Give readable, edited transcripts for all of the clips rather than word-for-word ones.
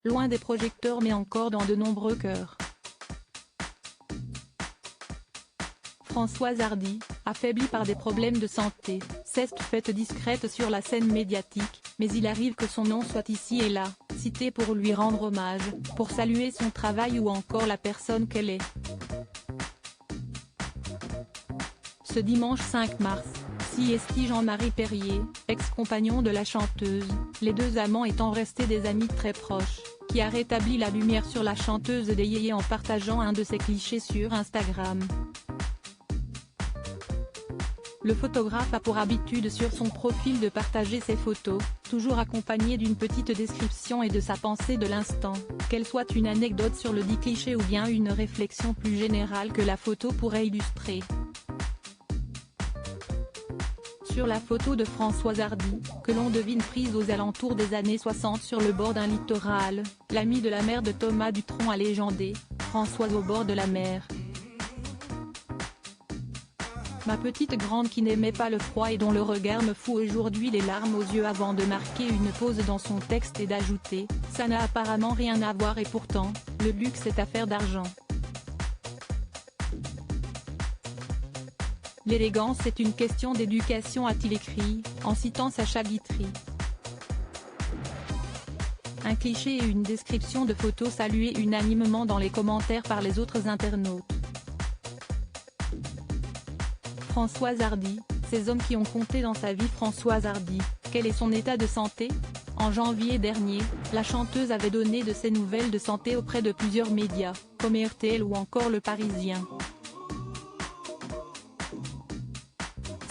loin des projecteurs mais encore dans de nombreux cœurs. Françoise Hardy, affaiblie par des problèmes de santé, s'est faite discrète sur la scène médiatique, mais il arrive que son nom soit ici et là, cité pour lui rendre hommage, pour saluer son travail ou encore la personne qu'elle est. Ce dimanche 5 mars, CST Jean-Marie Perrier, ex-compagnon de la chanteuse, les deux amants étant restés des amis très proches, qui a rétabli la lumière sur la chanteuse des yéyés en partageant un de ses clichés sur Instagram. Le photographe a pour habitude sur son profil de partager ses photos, toujours accompagnées d'une petite description et de sa pensée de l'instant, qu'elle soit une anecdote sur le dit cliché ou bien une réflexion plus générale que la photo pourrait illustrer. Sur la photo de Françoise Hardy, que l'on devine prise aux alentours des années 60 sur le bord d'un littoral, l'amie de la mère de Thomas Dutronc a légendé, Françoise au bord de la mer. Ma petite grande qui n'aimait pas le froid et dont le regard me fout aujourd'hui les larmes aux yeux avant de marquer une pause dans son texte et d'ajouter, ça n'a apparemment rien à voir et pourtant, le luxe est affaire d'argent. L'élégance est une question d'éducation, a-t-il écrit, en citant Sacha Guitry. Un cliché et une description de photos saluées unanimement dans les commentaires par les autres internautes. Françoise Hardy, ces hommes qui ont compté dans sa vie. Françoise Hardy, quel est son état de santé? En janvier dernier, la chanteuse avait donné de ses nouvelles de santé auprès de plusieurs médias, comme RTL ou encore Le Parisien.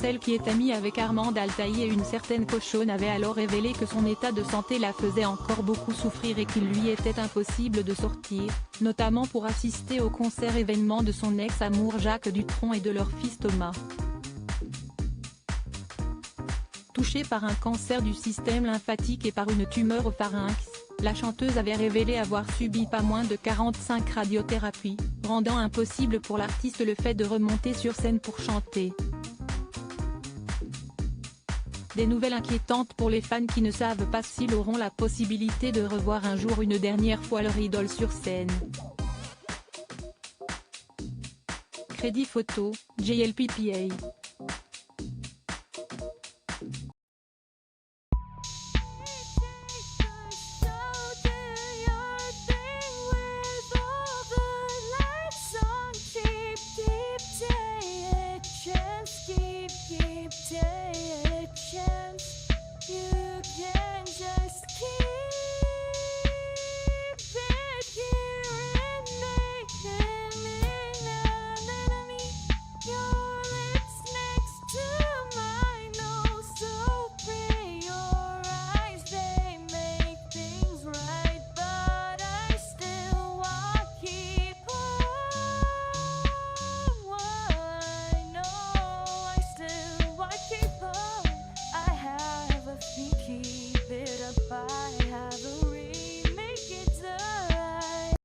Celle qui est amie avec Armande Altaï et une certaine cochonne avait alors révélé que son état de santé la faisait encore beaucoup souffrir et qu'il lui était impossible de sortir, notamment pour assister au concert-événement de son ex-amour Jacques Dutronc et de leur fils Thomas. Touchée par un cancer du système lymphatique et par une tumeur au pharynx, la chanteuse avait révélé avoir subi pas moins de 45 radiothérapies, rendant impossible pour l'artiste le fait de remonter sur scène pour chanter. Des nouvelles inquiétantes pour les fans qui ne savent pas s'ils auront la possibilité de revoir un jour une dernière fois leur idole sur scène. Crédit photo, JLPPA.